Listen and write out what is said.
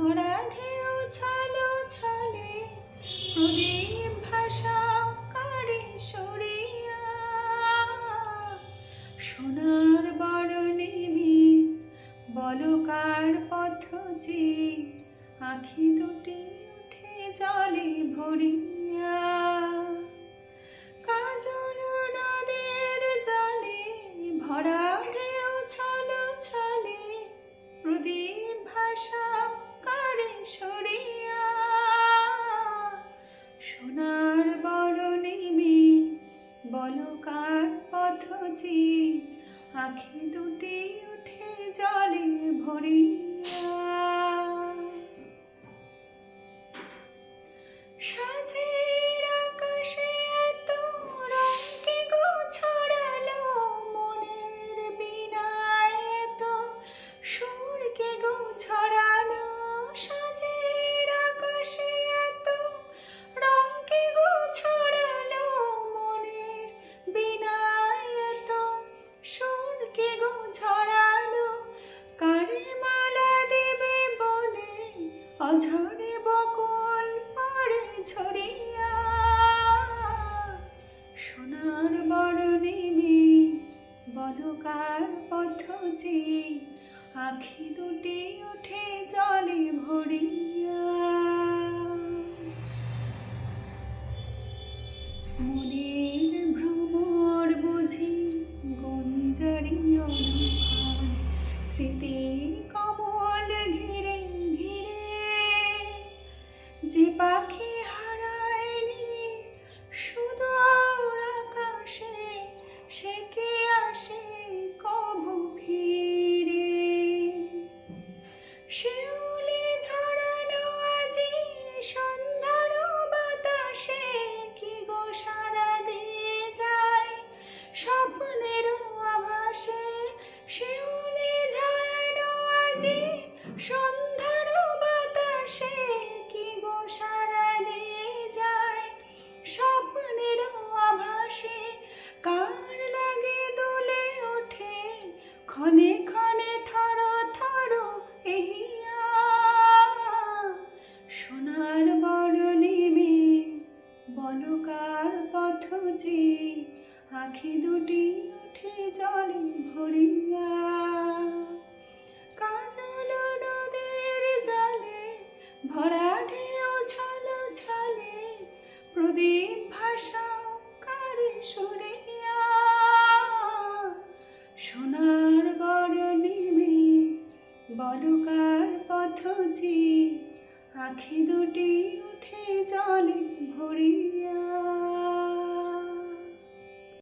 ভরা ঢেউ ছলো ছলে প্রদীপ ভাষা কারে সরিয়া সোনার বরণে বলকার পথ যে আখি দুটি উঠে জলে ভরিয়া কাজল নদের জলে ভরা ঢেউ ছলো ছলে প্রদীপ ভাষা কারে সরিয়া সোনার বরণে বলকার পথ যে আখি দুটি উঠে জলে ভরিয়া সাজের আকাশে এত রং কে গো ছড়ালো মনের বীণায় এত সুর কে গো ছড়ালো সাজের আকাশে এত রং কে গো ছড়ালো মনের বীণায় এত সুর কে গো ছড়ালো কারে মালা দেবে বলে অঝরে বকুল পড়ে ছড়িয়া সোনার বরণে বলকার পথ যে আখি দুটি ওঠে জলে ভরিয়া মনের ভ্রমর বুঝি গুঞ্জরিও স্মৃতির কমল ঘিরে ঘিরে যে পাখি হারায়নি সুদূর আকাশে সে কে আসে কভু ফিরে শিউলি ছড়ানো আজি সন্ধ্যার বাতাসে কি গো সারা দিয়ে যায় স্বপ্নের আভাসে শিউলি ঝরানো আজি সন্ধ্যার বাতাসে কি গো সারা দিয়ে যায় স্বপ্নের আভাসে কার লাগে দোলে ওঠে ক্ষণে ক্ষণে থর থর এহিয়া সোনার বরণে বলকার পথ যে আখি দুটি উঠে জলে ভরিয়া কাজল নদের জলে ভরা ঢেউ ছলো ছলে প্রদীপ ভাষা কারে সরিয়া সোনার বরণে বলকার পথ যে আখি দুটি উঠে জলে ভরিয়া।